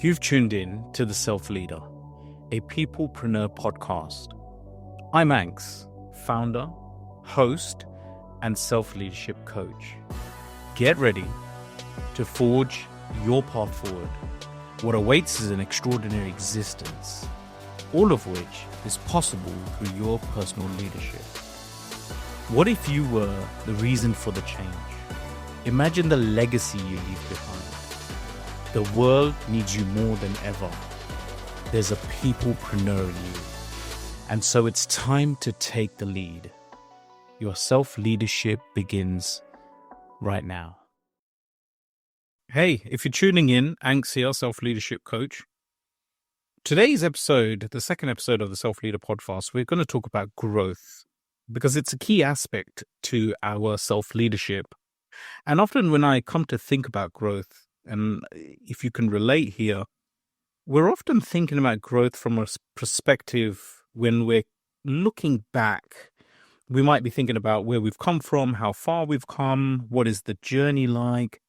You've tuned in to The Self Leader, a Peoplepreneur podcast. I'm Anks, founder, host, and self-leadership coach. Get ready to forge your path forward. What awaits is an extraordinary existence, all of which is possible through your personal leadership. What if you were the reason for the change? Imagine the legacy you leave behind. The world needs you more than ever. There's a peoplepreneur in you. And so it's time to take the lead. Your self-leadership begins right now. Hey, if you're tuning in, Anks here, self-leadership coach. Today's episode, the second episode of the Self-Leader podcast, we're going to talk about growth because it's a key aspect to our self-leadership. And often when I come to think about growth, and if you can relate here, we're often thinking about growth from a perspective when we're looking back. We might be thinking about where we've come from, how far we've come, what is the journey like,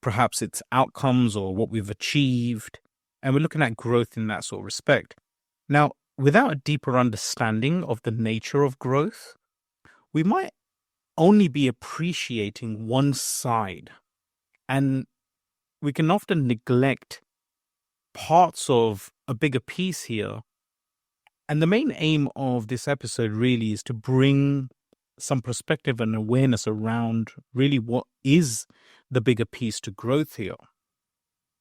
perhaps its outcomes or what we've achieved. And we're looking at growth in that sort of respect. Now, without a deeper understanding of the nature of growth, we might only be appreciating one side, and we can often neglect parts of a bigger piece here. And the main aim of this episode really is to bring some perspective and awareness around really what is the bigger piece to growth here.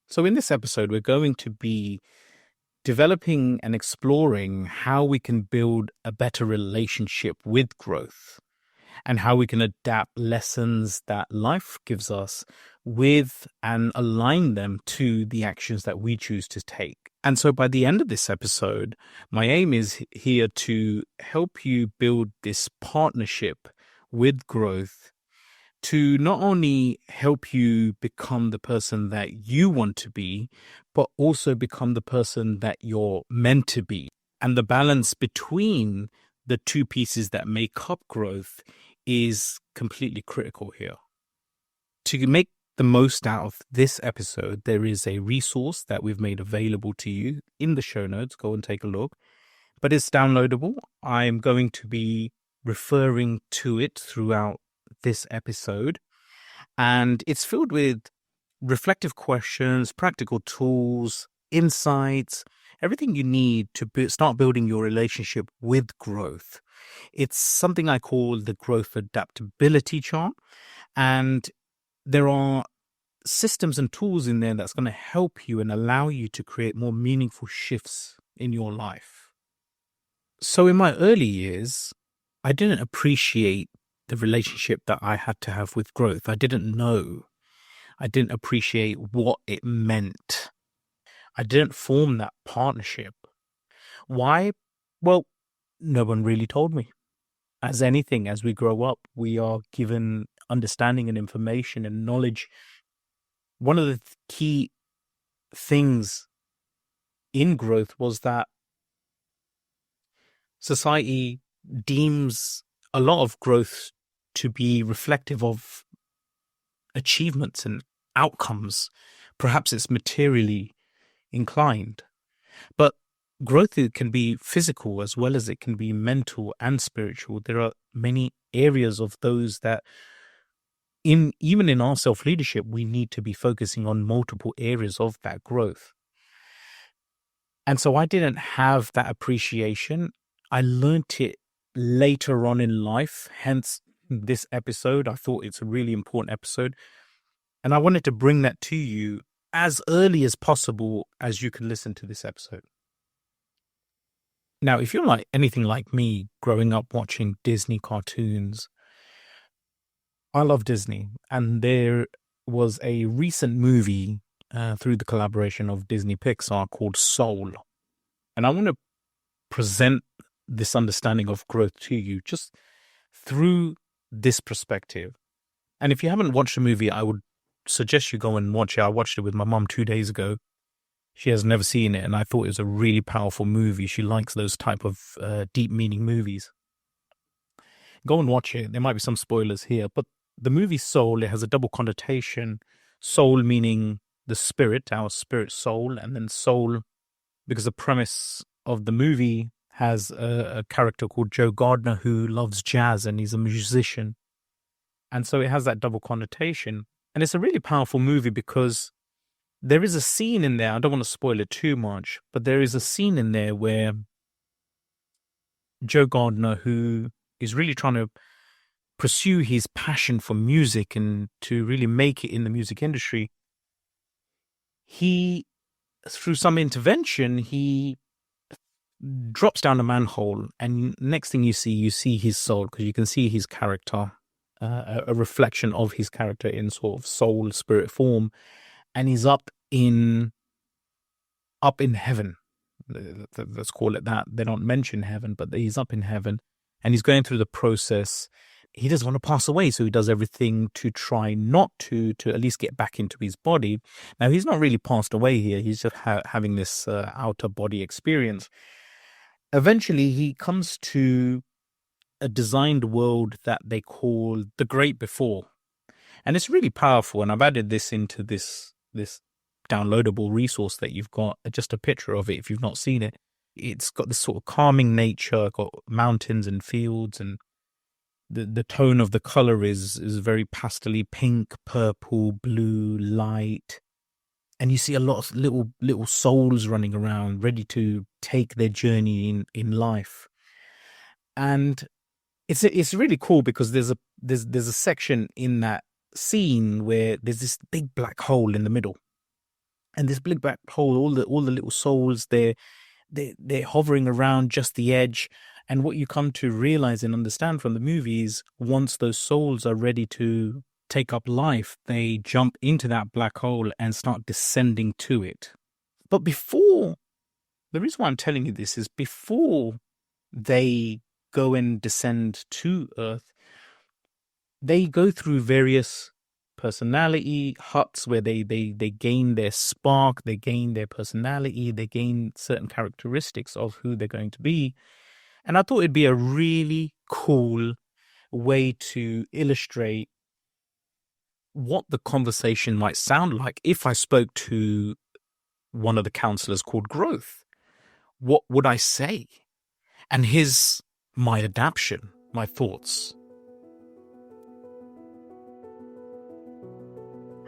So in this episode, we're going to be developing and exploring how we can build a better relationship with growth and how we can adapt lessons that life gives us with and align them to the actions that we choose to take. And so by the end of this episode, my aim is here to help you build this partnership with growth to not only help you become the person that you want to be, but also become the person that you're meant to be. And the balance between the two pieces that make up growth is completely critical here. To make the most out of this episode, there is a resource that we've made available to you in the show notes. Go and take a look. But it's downloadable. I'm going to be referring to it throughout this episode. And it's filled with reflective questions, practical tools, insights, everything you need to start building your relationship with growth. It's something I call the growth adaptability chart. And there are systems and tools in there that's going to help you and allow you to create more meaningful shifts in your life. So in my early years, I didn't appreciate the relationship that I had to have with growth. I didn't know. I didn't appreciate what it meant. I didn't form that partnership. Why? Well, no one really told me. As anything, as we grow up, we are given understanding and information and knowledge. One of the key things in growth was that society deems a lot of growth to be reflective of achievements and outcomes. Perhaps it's materially inclined. But growth can be physical as well as it can be mental and spiritual. There are many areas of those that even in our self-leadership, we need to be focusing on multiple areas of that growth. And so I didn't have that appreciation. I learned it later on in life, hence this episode. I thought it's a really important episode. And I wanted to bring that to you as early as possible as you can listen to this episode. Now, if you're like anything like me, growing up watching Disney cartoons, I love Disney. And there was a recent movie through the collaboration of Disney Pixar called Soul. And I want to present this understanding of growth to you just through this perspective. And if you haven't watched the movie, I would suggest you go and watch it. I watched it with my mum 2 days ago. She has never seen it, and I thought it was a really powerful movie. She likes those type of deep meaning movies. Go and watch it. There might be some spoilers here, but the movie Soul, it has a double connotation. Soul meaning the spirit, our spirit soul, and then soul, because the premise of the movie has a character called Joe Gardner who loves jazz and he's a musician. And so it has that double connotation. And it's a really powerful movie because there is a scene in there. I don't want to spoil it too much, but there is a scene in there where Joe Gardner, who is really trying to pursue his passion for music and to really make it in the music industry, he, through some intervention, he drops down a manhole, and next thing you see his soul, because you can see his character, a reflection of his character in sort of soul spirit form, and he's up in heaven. Let's call it that. They don't mention heaven, but he's up in heaven, and he's going through the process. He doesn't want to pass away, so he does everything to try not to at least get back into his body. Now, he's not really passed away here. He's just having this outer body experience. Eventually, he comes to a designed world that they call the Great Before. And it's really powerful. And I've added this into this downloadable resource that you've got, just a picture of it if you've not seen it. It's got this sort of calming nature, got mountains and fields, and the tone of the color is very pastely pink, purple, blue, light. And you see a lot of little souls running around, ready to take their journey in life. And it's really cool because there's a section in that scene where there's this big black hole in the middle, and this big black hole, all the little souls, they're hovering around just the edge. And what you come to realize and understand from the movie is once those souls are ready to take up life, they jump into that black hole and start descending to it. But the reason why I'm telling you this is before they go and descend to Earth, they go through various personality huts where they gain their spark, they gain their personality, they gain certain characteristics of who they're going to be. And I thought it'd be a really cool way to illustrate what the conversation might sound like if I spoke to one of the counselors called Growth. What would I say? And here's my adaptation, my thoughts.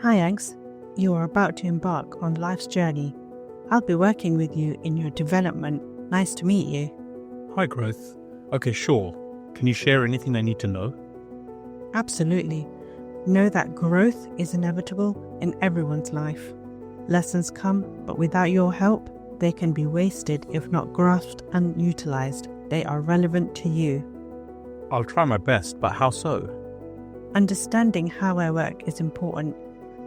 Hi, Anks. You are about to embark on life's journey. I'll be working with you in your development. Nice to meet you. Hi, Growth. Okay, sure. Can you share anything I need to know? Absolutely. Know that growth is inevitable in everyone's life. Lessons come, but without your help, they can be wasted if not grasped and utilized. They are relevant to you. I'll try my best, but how so? Understanding how I work is important.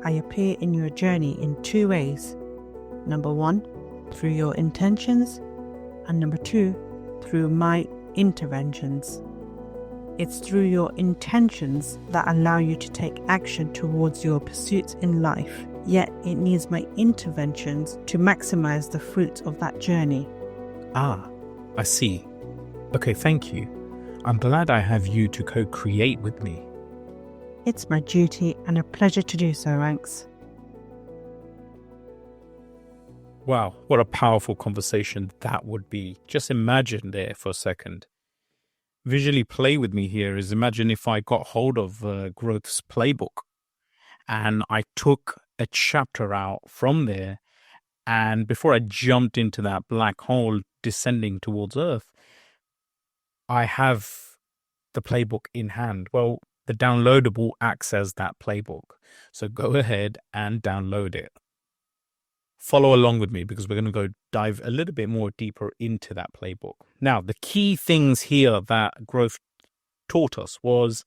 I appear in your journey in two ways. Number one, through your intentions, and number two, through my interventions. It's through your intentions that allow you to take action towards your pursuits in life, yet it needs my interventions to maximize the fruits of that journey. Ah, I see. Okay, thank you. I'm glad I have you to co-create with me. It's my duty and a pleasure to do so, Anks. Wow, what a powerful conversation that would be. Just imagine there for a second. Visually play with me here is imagine if I got hold of Growth's playbook and I took a chapter out from there, and before I jumped into that black hole descending towards Earth, I have the playbook in hand. Well, the downloadable acts as that playbook. So go ahead and download it. Follow along with me because we're going to go dive a little bit more deeper into that playbook. Now, the key things here that Growth taught us was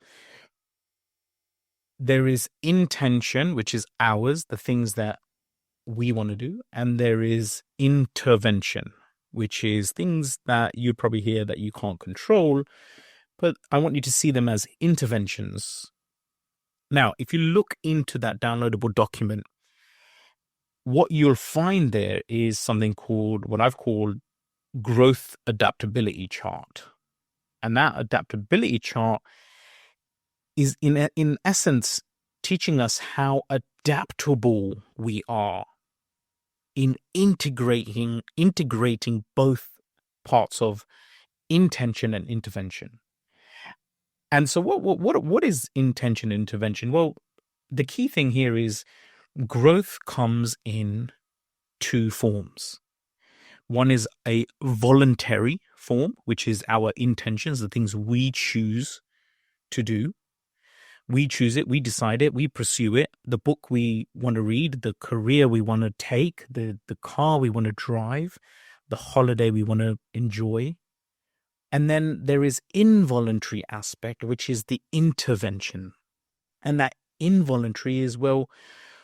there is intention, which is ours, the things that we want to do, and there is intervention, which is things that you'd probably hear that you can't control, but I want you to see them as interventions. Now, if you look into that downloadable document, what you'll find there is something called, what I've called, growth adaptability chart. And that adaptability chart is in essence teaching us how adaptable we are in integrating both parts of intention and intervention. And so what is intention and intervention? Well, the key thing here is growth comes in two forms. One is a voluntary form, which is our intentions, the things we choose to do. We choose it, we decide it, we pursue it. The book we want to read, the career we want to take, the car we want to drive, the holiday we want to enjoy. And then there is involuntary aspect, which is the intervention. And that involuntary is, well,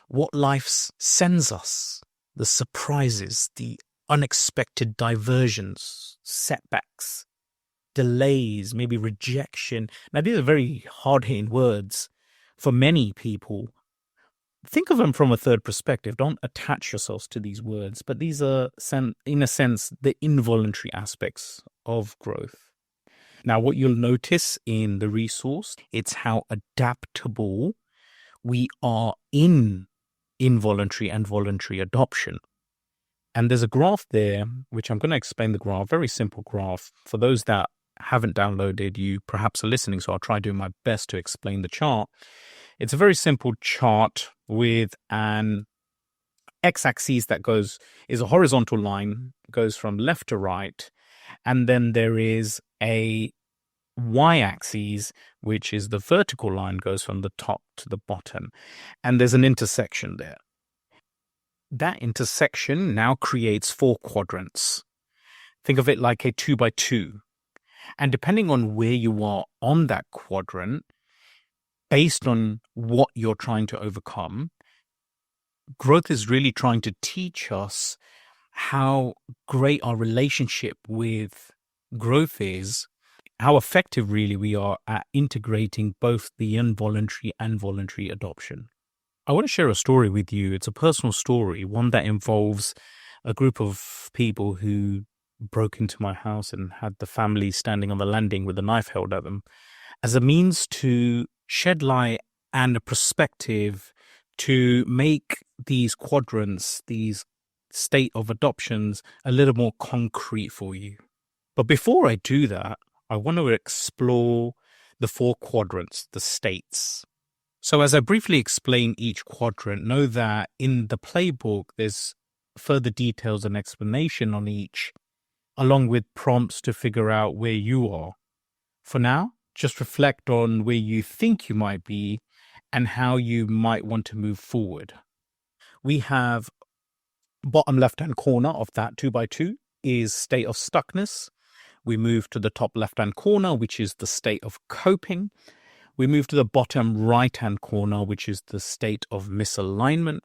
what life sends us, the surprises, the unexpected diversions, setbacks, delays, maybe rejection. Now, these are very hard-hitting words for many people. Think of them from a third perspective. Don't attach yourselves to these words, but these are, in a sense, the involuntary aspects of growth. Now, what you'll notice in the resource, it's how adaptable we are in involuntary and voluntary adoption. And there's a graph there, which I'm going to explain the graph, very simple graph. For those that haven't downloaded, you perhaps are listening, so I'll try doing my best to explain the chart. It's a very simple chart with an x-axis that is a horizontal line, goes from left to right, and then there is a y-axis, which is the vertical line, goes from the top to the bottom, and there's an intersection there. That intersection now creates 4 quadrants. Think of it like a 2x2. And depending on where you are on that quadrant, based on what you're trying to overcome, growth is really trying to teach us how great our relationship with growth is, how effective really we are at integrating both the involuntary and voluntary adoption. I want to share a story with you. It's a personal story, one that involves a group of people who broke into my house and had the family standing on the landing with a knife held at them as a means to shed light and a perspective to make these quadrants, these state of adoptions, a little more concrete for you. But before I do that, I want to explore the 4 quadrants, the states. So as I briefly explain each quadrant, know that in the playbook, there's further details and explanation on each, along with prompts to figure out where you are. For now, just reflect on where you think you might be and how you might want to move forward. We have bottom left-hand corner of that 2x2 is state of stuckness. We move to the top left-hand corner, which is the state of coping. We move to the bottom right-hand corner, which is the state of misalignment.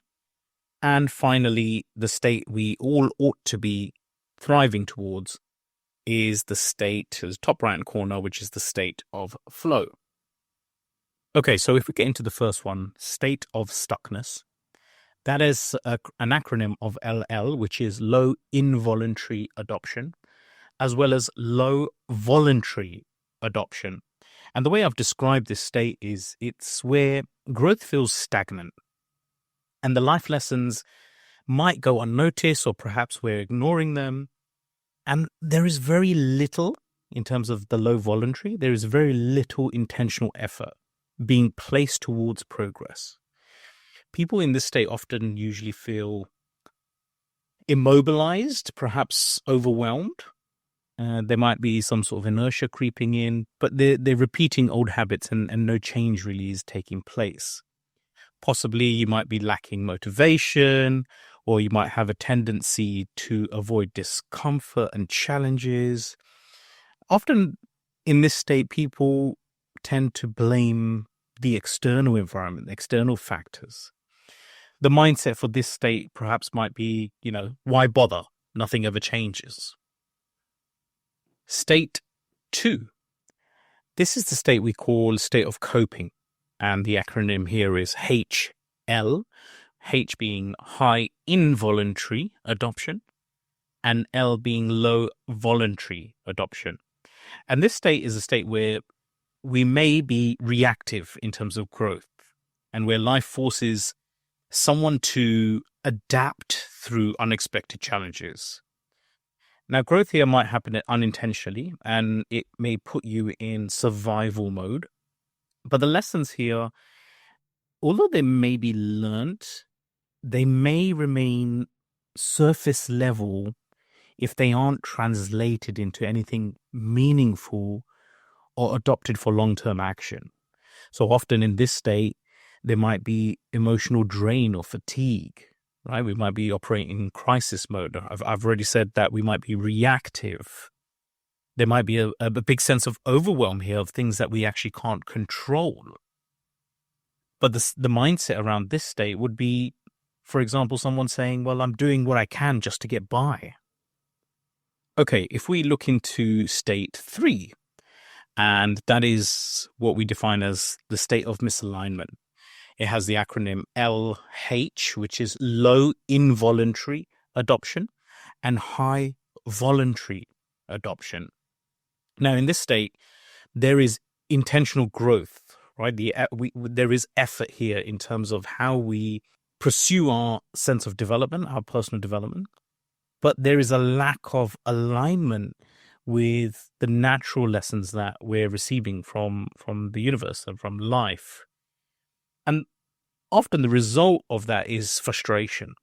And finally, the state we all ought to be thriving towards is the state, the top right-hand corner, which is the state of flow. Okay, so if we get into the first one, state of stuckness, that is an acronym of LL, which is low involuntary adoption, as well as low voluntary adoption. And the way I've described this state is it's where growth feels stagnant and the life lessons might go unnoticed, or perhaps we're ignoring them. And there is very little, in terms of the low voluntary, there is very little intentional effort being placed towards progress. People in this state often usually feel immobilized, perhaps overwhelmed. There might be some sort of inertia creeping in, but they're repeating old habits and no change really is taking place. Possibly you might be lacking motivation, or you might have a tendency to avoid discomfort and challenges. Often in this state, people tend to blame the external environment, external factors. The mindset for this state perhaps might be, why bother? Nothing ever changes. State 2. This is the state we call state of coping. And the acronym here is HL, H being high involuntary adoption, and L being low voluntary adoption. And this state is a state where we may be reactive in terms of growth. and where life forces someone to adapt through unexpected challenges. Now, growth here might happen unintentionally, and it may put you in survival mode. But the lessons here, although they may be learnt, they may remain surface level if they aren't translated into anything meaningful or adopted for long-term action. So often in this state, there might be emotional drain or fatigue, right? We might be operating in crisis mode. I've already said that we might be reactive. There might be a big sense of overwhelm here of things that we actually can't control. But the mindset around this state would be, for example, someone saying, well, I'm doing what I can just to get by. Okay, if we look into state 3, and that is what we define as the state of misalignment. It has the acronym LH, which is low involuntary adoption, and high voluntary adoption. Now, in this state, there is intentional growth, right? There is effort here in terms of how we pursue our sense of development, our personal development, but there is a lack of alignment with the natural lessons that we're receiving from the universe and from life. And often the result of that is frustration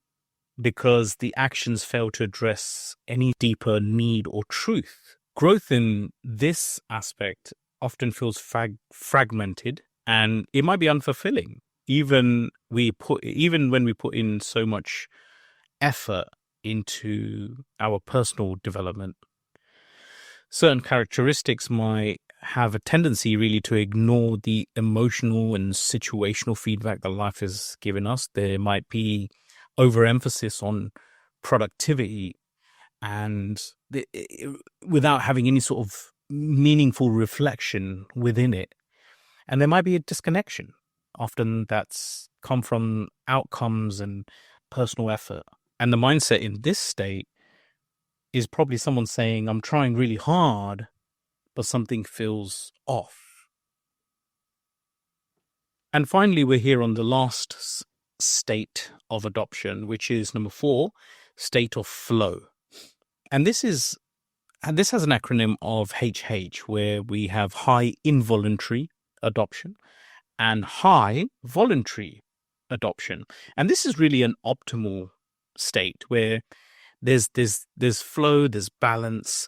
because the actions fail to address any deeper need or truth. Growth in this aspect often feels fragmented, and it might be unfulfilling, even when we put in so much effort into our personal development. Certain characteristics might have a tendency really to ignore the emotional and situational feedback that life has given us. There might be overemphasis on productivity and without having any sort of meaningful reflection within it. And there might be a disconnection. Often that's come from outcomes and personal effort. And the mindset in this state is probably someone saying, I'm trying really hard, but something feels off. And finally, we're here on the last state of adoption, which is number 4, state of flow. And this has an acronym of HH, where we have high involuntary adoption and high voluntary adoption. And this is really an optimal state where there's flow, there's balance,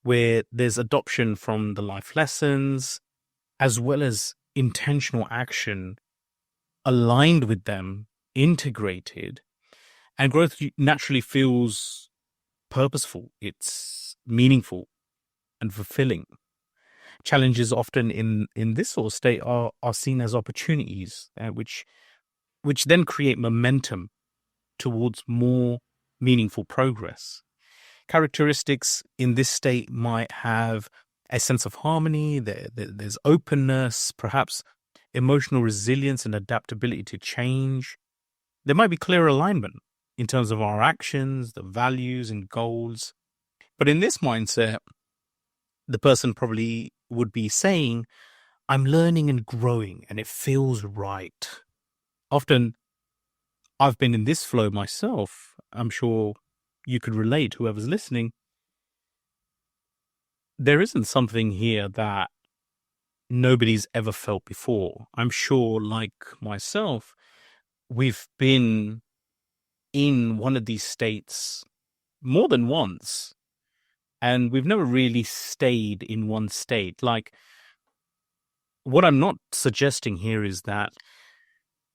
where there's adoption from the life lessons, as well as intentional action aligned with them, integrated, and growth naturally feels purposeful, it's meaningful and fulfilling. Challenges often in this sort of state are seen as opportunities, which then create momentum towards more meaningful progress. Characteristics in this state might have a sense of harmony, there's openness, perhaps emotional resilience and adaptability to change. There might be clear alignment in terms of our actions, the values and goals. But in this mindset, the person probably would be saying, I'm learning and growing and it feels right. Often, I've been in this flow myself. I'm sure you could relate, whoever's listening. There isn't something here that nobody's ever felt before. I'm sure, like myself, we've been in one of these states more than once, and we've never really stayed in one state. Like, what I'm not suggesting here is that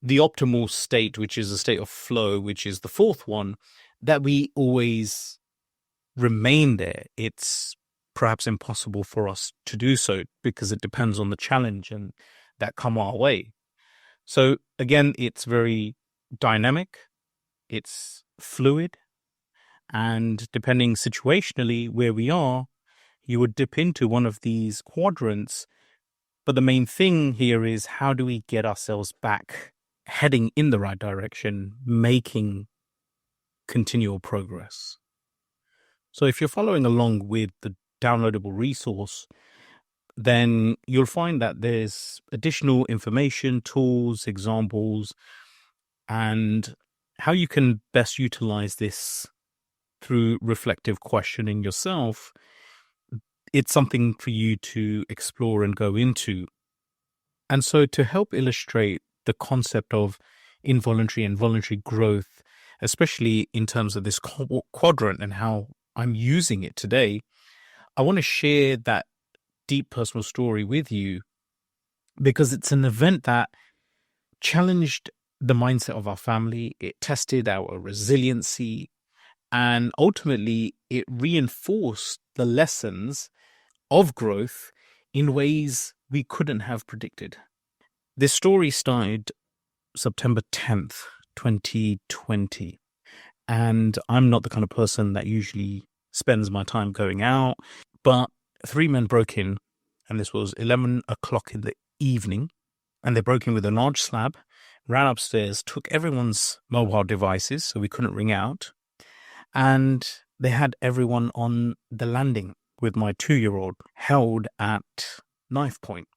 the optimal state, which is a state of flow, which is the 4th one, that we always remain there. It's perhaps impossible for us to do so because it depends on the challenge and that come our way. So again, it's very dynamic, it's fluid, and depending situationally where we are, you would dip into one of these quadrants. But the main thing here is, how do we get ourselves back heading in the right direction, making continual progress? So if you're following along with the downloadable resource, then you'll find that there's additional information, tools, examples, and how you can best utilize this through reflective questioning yourself. It's something for you to explore and go into. And so to help illustrate the concept of involuntary and voluntary growth, especially in terms of this quadrant and how I'm using it today, I want to share that deep personal story with you because it's an event that challenged the mindset of our family. It tested our resiliency, and ultimately it reinforced the lessons of growth in ways we couldn't have predicted. This story started September 10th, 2020. And I'm not the kind of person that usually spends my time going out, but 3 men broke in, and this was 11 o'clock in the evening, and they broke in with a large slab, ran upstairs, took everyone's mobile devices so we couldn't ring out, and they had everyone on the landing with my 2-year-old held at knife point.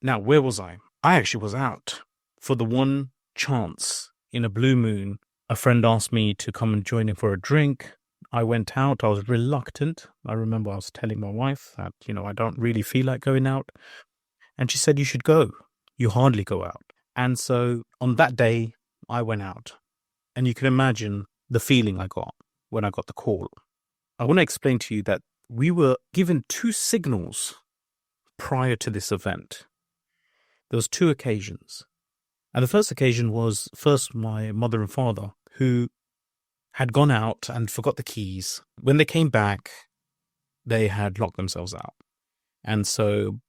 Now, where was I? I actually was out. For the one chance in a blue moon, a friend asked me to come and join him for a drink. I went out. I was reluctant. I remember I was telling my wife that, I don't really feel like going out. And she said, you should go. You hardly go out. And so on that day, I went out. And you can imagine the feeling I got when I got the call. I want to explain to you that we were given 2 signals prior to this event. There was 2 occasions. And the first occasion was first my mother and father, who had gone out and forgot the keys. When they came back, they had locked themselves out. And so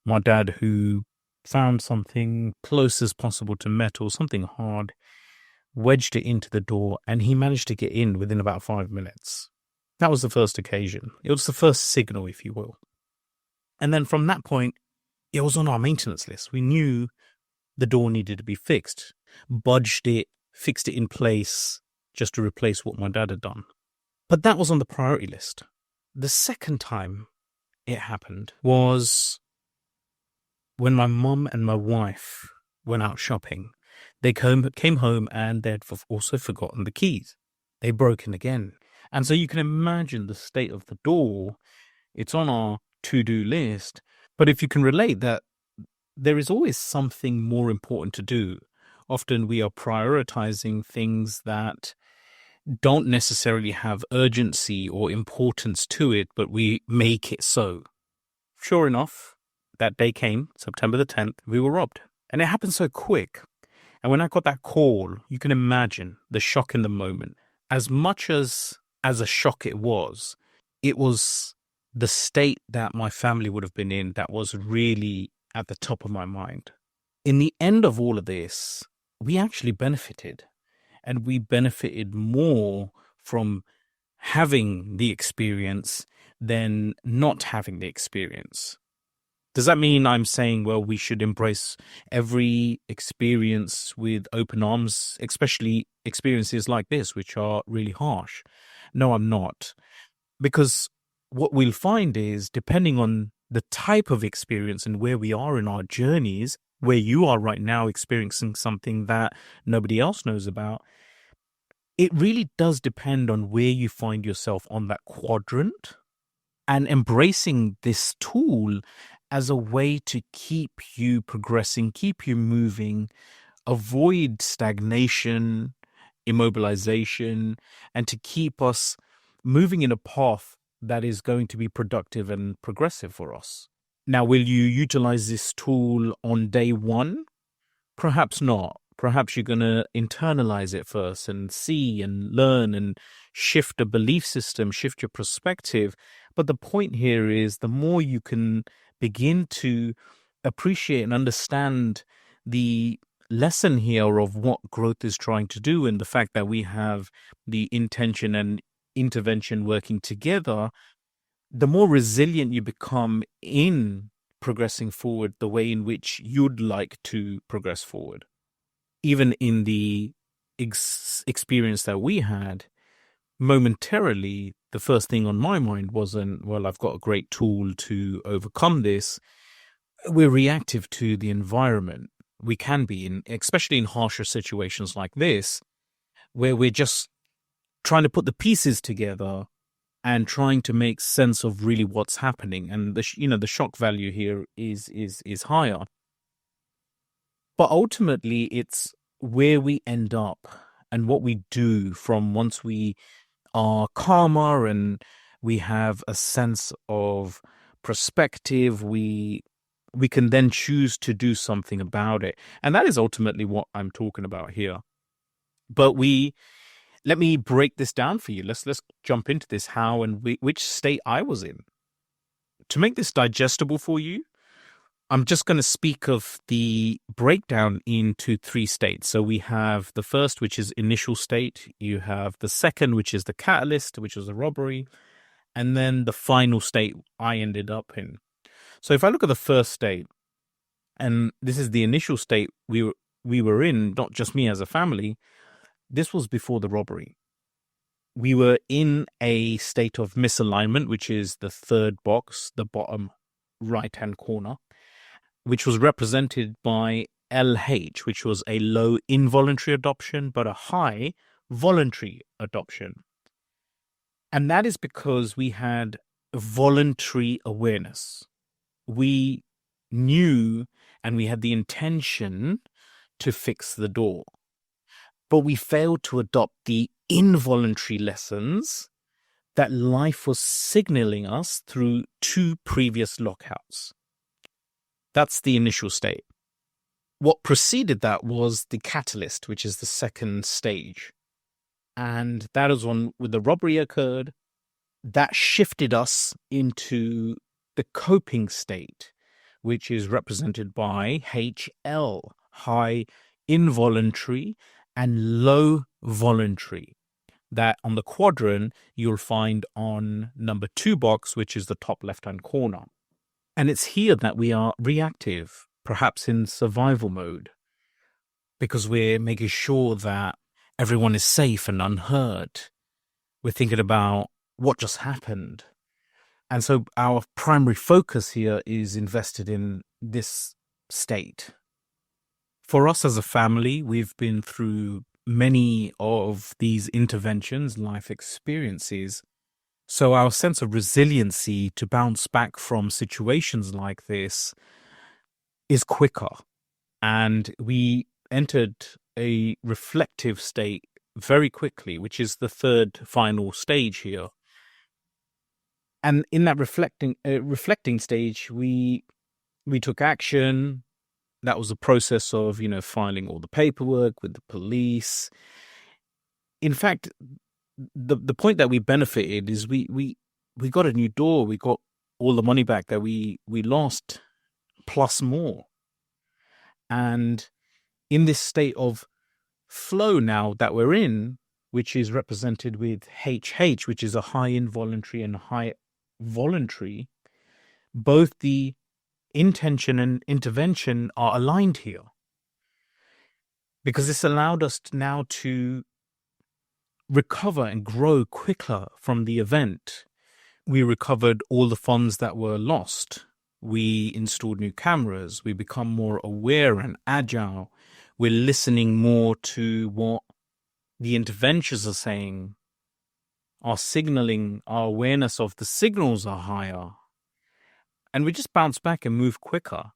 my dad, who found something close as possible to metal, something hard, wedged it into the door, and he managed to get in within about 5 minutes. That was the first occasion. It was the first signal, if you will. And then from that point, it was on our maintenance list. We knew the door needed to be fixed, budged it, fixed it in place just to replace what my dad had done. But that was on the priority list. The second time it happened was when my mum and my wife went out shopping. They came home and they'd also forgotten the keys. They broke in again. And so you can imagine the state of the door. It's on our to-do list. But if you can relate that there is always something more important to do. Often we are prioritizing things that don't necessarily have urgency or importance to it, but we make it so. Sure enough, that day came, September the 10th, we were robbed. And it happened so quick. And when I got that call, you can imagine the shock in the moment. As much as a shock it was the state that my family would have been in that was really at the top of my mind. In the end of all of this, we actually benefited. And we benefited more from having the experience than not having the experience. Does that mean I'm saying, well, we should embrace every experience with open arms, especially experiences like this, which are really harsh? No, I'm not. Because what we'll find is, depending on the type of experience and where we are in our journeys, where you are right now experiencing something that nobody else knows about, it really does depend on where you find yourself on that quadrant, and embracing this tool as a way to keep you progressing, keep you moving, avoid stagnation, immobilization, and to keep us moving in a path that is going to be productive and progressive for us. Now, will you utilize this tool on day one? Perhaps not. Perhaps you're going to internalize it first and see and learn and shift a belief system, shift your perspective. But the point here is, the more you can begin to appreciate and understand the lesson here of what growth is trying to do, and the fact that we have the intention and intervention working together, the more resilient you become in progressing forward the way in which you'd like to progress forward. Even in the experience that we had, momentarily, the first thing on my mind wasn't, well, I've got a great tool to overcome this. We're reactive to the environment. We can be, especially in harsher situations like this, where we're just trying to put the pieces together and trying to make sense of really what's happening. And the shock value here is higher. But ultimately, it's where we end up and what we do from once we are calmer and we have a sense of perspective. We can then choose to do something about it. And that is ultimately what I'm talking about here. But let me break this down for you. Let's jump into this, how and which state I was in. To make this digestible for you, I'm just going to speak of the breakdown into 3 states. So we have the first, which is initial state. You have the second, which is the catalyst, which was a robbery. And then the final state I ended up in. So if I look at the first state, and this is the initial state we were in, not just me as a family, this was before the robbery. We were in a state of misalignment, which is the third box, the bottom right-hand corner, which was represented by LH, which was a low involuntary adoption, but a high voluntary adoption. And that is because we had voluntary awareness. We knew and we had the intention to fix the door, but we failed to adopt the involuntary lessons that life was signaling us through 2 previous lockouts. That's the initial state. What preceded that was the catalyst, which is the second stage. And that is when the robbery occurred. That shifted us into the coping state, which is represented by HL, high involuntary and low voluntary. That on the quadrant you'll find on number 2 box, which is the top left-hand corner. And it's here that we are reactive, perhaps in survival mode, because we're making sure that everyone is safe and unhurt. We're thinking about what just happened. And so our primary focus here is invested in this state. For us as a family, we've been through many of these interventions, life experiences. So our sense of resiliency to bounce back from situations like this is quicker. And we entered a reflective state very quickly, which is the third final stage here. And in that reflecting stage, we took action. That was a process of, filing all the paperwork with the police. In fact, the point that we benefited is we got a new door. We got all the money back that we lost, plus more. And in this state of flow now that we're in, which is represented with HH, which is a high involuntary and high voluntary, both the intention and intervention are aligned here. Because this allowed us now to recover and grow quicker from the event. We recovered all the funds that were lost. We installed new cameras. We become more aware and agile. We're listening more to what the interventions are saying. Our signaling, our awareness of the signals are higher. And we just bounce back and move quicker.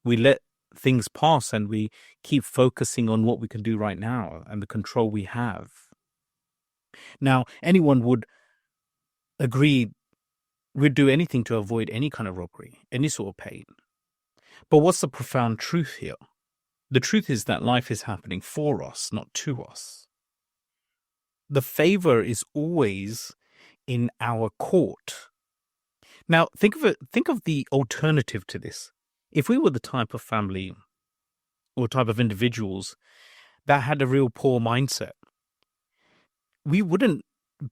We let things pass and we keep focusing on what we can do right now and the control we have. Now, anyone would agree we'd do anything to avoid any kind of robbery, any sort of pain. But what's the profound truth here? The truth is that life is happening for us, not to us. The favor is always in our court. Now, think of the alternative to this. If we were the type of family or type of individuals that had a real poor mindset, we wouldn't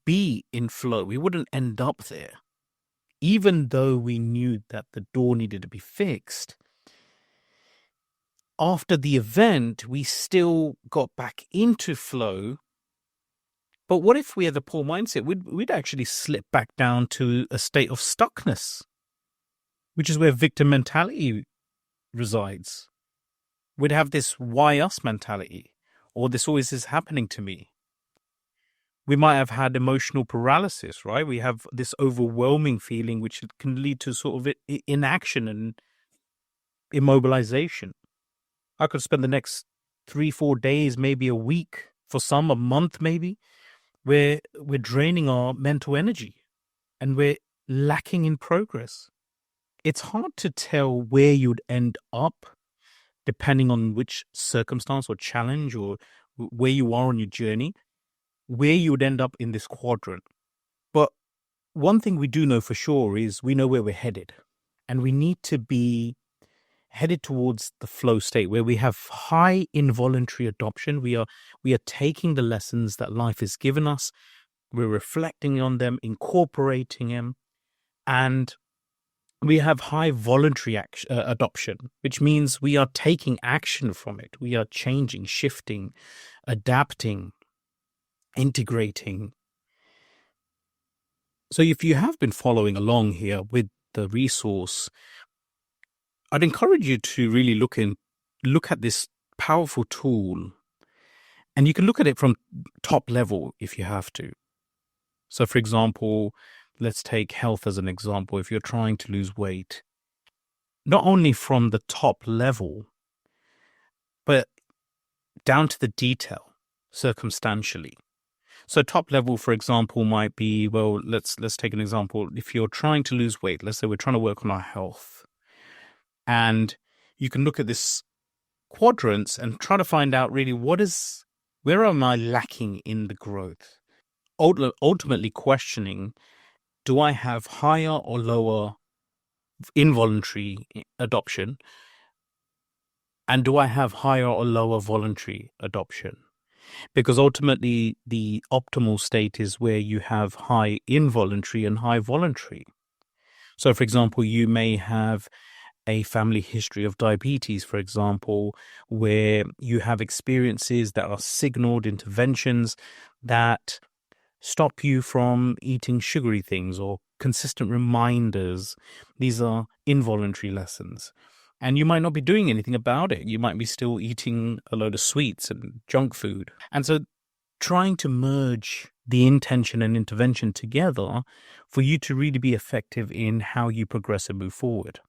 be in flow. We wouldn't end up there. Even though we knew that the door needed to be fixed, after the event, we still got back into flow But what if we had a poor mindset? We'd actually slip back down to a state of stuckness, which is where victim mentality resides. We'd have this why us mentality, or this always is happening to me. We might have had emotional paralysis, right? We have this overwhelming feeling, which can lead to sort of inaction and immobilization. I could spend the next 3-4 days, maybe a week, for some a month maybe, where we're draining our mental energy and we're lacking in progress. It's hard to tell where you'd end up depending on which circumstance or challenge or where you are on your journey, where you would end up in this quadrant. But one thing we do know for sure is we know where we're headed, and we need to be headed towards the flow state where we have high involuntary adoption. We are taking the lessons that life has given us, we're reflecting on them, incorporating them, and we have high voluntary adoption, which means we are taking action from it. We are changing, shifting, adapting, integrating. So if you have been following along here with the resource, I'd encourage you to really look at this powerful tool, and you can look at it from top level if you have to. So for example, let's take health as an example. If you're trying to lose weight, not only from the top level, but down to the detail, circumstantially. So top level, for example, might be, well, let's take an example. If you're trying to lose weight, let's say we're trying to work on our health, and you can look at this quadrants and try to find out really where am I lacking in the growth? Ultimately questioning, do I have higher or lower involuntary adoption? And do I have higher or lower voluntary adoption? Because ultimately the optimal state is where you have high involuntary and high voluntary. So for example, you may have a family history of diabetes, for example, where you have experiences that are signaled interventions that stop you from eating sugary things, or consistent reminders. These are involuntary lessons. And you might not be doing anything about it. You might be still eating a load of sweets and junk food. And so trying to merge the intention and intervention together for you to really be effective in how you progress and move forward.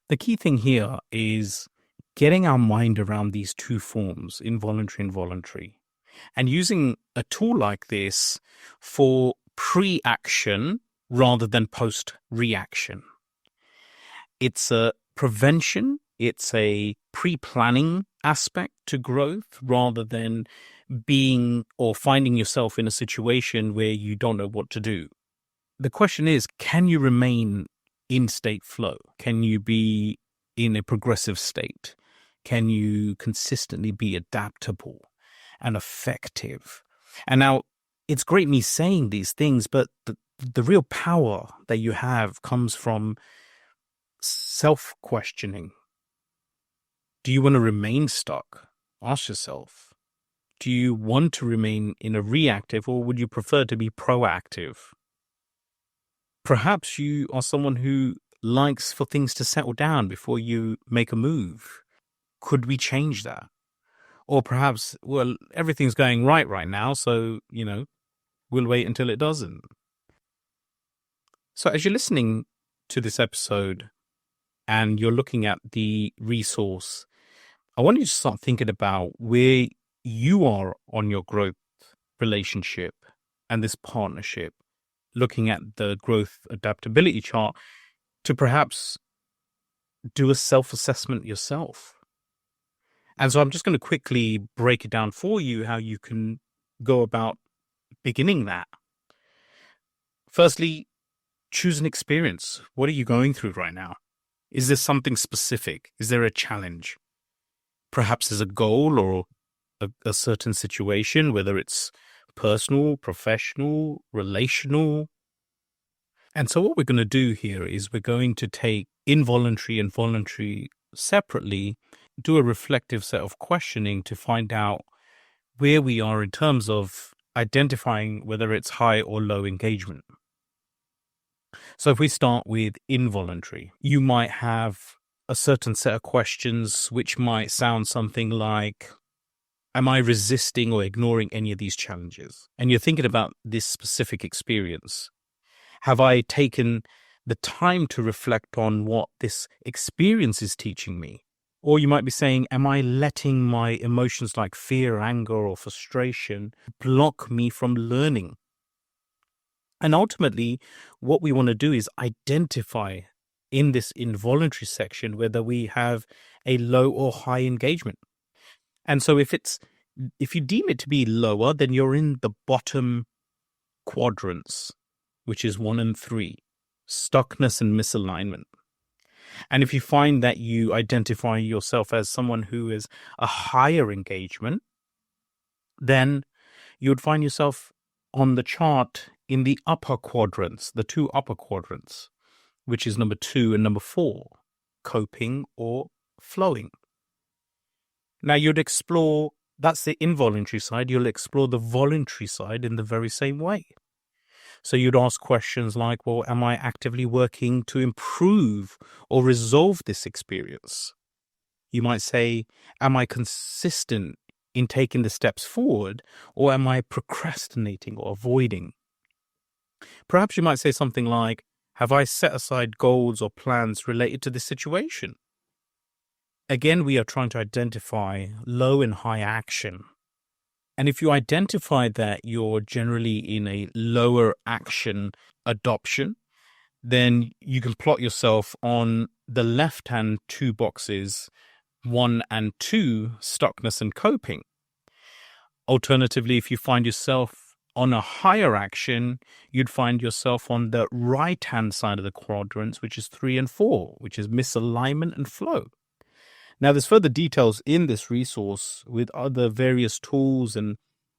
The key thing here is getting our mind around these two forms, involuntary and voluntary, and using a tool like this for pre-action rather than post-reaction. It's a prevention, it's a pre-planning aspect to growth rather than being or finding yourself in a situation where you don't know what to do. The question is, can you remain in state flow? Can you be in a progressive state? Can you consistently be adaptable and effective? And now, it's great me saying these things, but the real power that you have comes from self-questioning. Do you want to remain stuck? Ask yourself. Do you want to remain in a reactive, or would you prefer to be proactive? Perhaps you are someone who likes for things to settle down before you make a move. Could we change that? Or perhaps, well, everything's going right now, so, we'll wait until it doesn't. So as you're listening to this episode and you're looking at the resource, I want you to start thinking about where you are on your growth relationship and this partnership, looking at the growth adaptability chart to perhaps do a self-assessment yourself. And so I'm just going to quickly break it down for you how you can go about beginning that. Firstly, choose an experience. What are you going through right now? Is there something specific? Is there a challenge? Perhaps there's a goal or a certain situation, whether it's personal, professional, relational. And so what we're going to do here is we're going to take involuntary and voluntary separately, do a reflective set of questioning to find out where we are in terms of identifying whether it's high or low engagement. So if we start with involuntary, you might have a certain set of questions which might sound something like, am I resisting or ignoring any of these challenges? And you're thinking about this specific experience. Have I taken the time to reflect on what this experience is teaching me? Or you might be saying, am I letting my emotions like fear, anger, or frustration block me from learning? And ultimately, what we want to do is identify in this involuntary section whether we have a low or high engagement. And so if you deem it to be lower, then you're in the bottom quadrants, which is 1 and 3, stuckness and misalignment. And if you find that you identify yourself as someone who is a higher engagement, then you would find yourself on the chart in the upper quadrants, the 2 upper quadrants, which is number 2 and number 4, coping or flowing. Now you'd explore, that's the involuntary side, you'll explore the voluntary side in the very same way. So you'd ask questions like, well, am I actively working to improve or resolve this experience? You might say, am I consistent in taking the steps forward, or am I procrastinating or avoiding? Perhaps you might say something like, have I set aside goals or plans related to this situation? Again, we are trying to identify low and high action. And if you identify that you're generally in a lower action adoption, then you can plot yourself on the left-hand 2 boxes, 1 and 2, stuckness and coping. Alternatively, if you find yourself on a higher action, you'd find yourself on the right-hand side of the quadrants, which is 3 and 4, which is misalignment and flow. Now, there's further details in this resource with other various tools and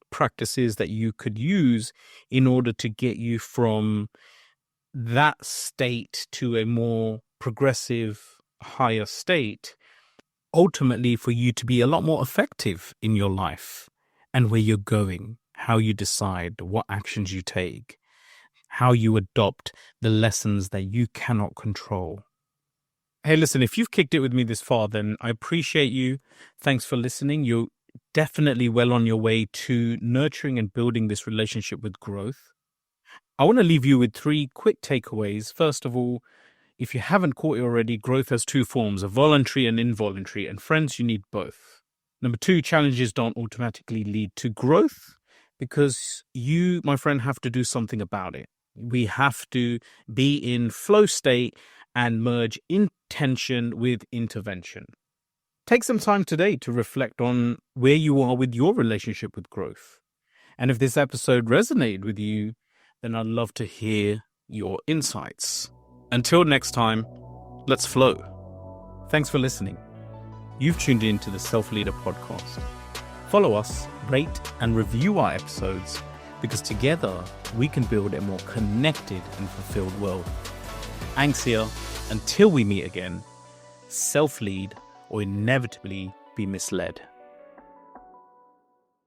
practices that you could use in order to get you from that state to a more progressive, higher state, ultimately for you to be a lot more effective in your life and where you're going, how you decide, what actions you take, how you adopt the lessons that you cannot control. Hey, listen, if you've kicked it with me this far, then I appreciate you. Thanks for listening. You're definitely well on your way to nurturing and building this relationship with growth. I want to leave you with 3 quick takeaways. First of all, if you haven't caught it already, growth has 2 forms, a voluntary and involuntary. And friends, you need both. Number 2, challenges don't automatically lead to growth because you, my friend, have to do something about it. We have to be in flow state and merge intention with intervention. Take some time today to reflect on where you are with your relationship with growth. And if this episode resonated with you, then I'd love to hear your insights. Until next time, let's flow. Thanks for listening. You've tuned in to the Self Leader Podcast. Follow us, rate and review our episodes because together we can build a more connected and fulfilled world. Anks here. Until we meet again, self-lead or inevitably be misled.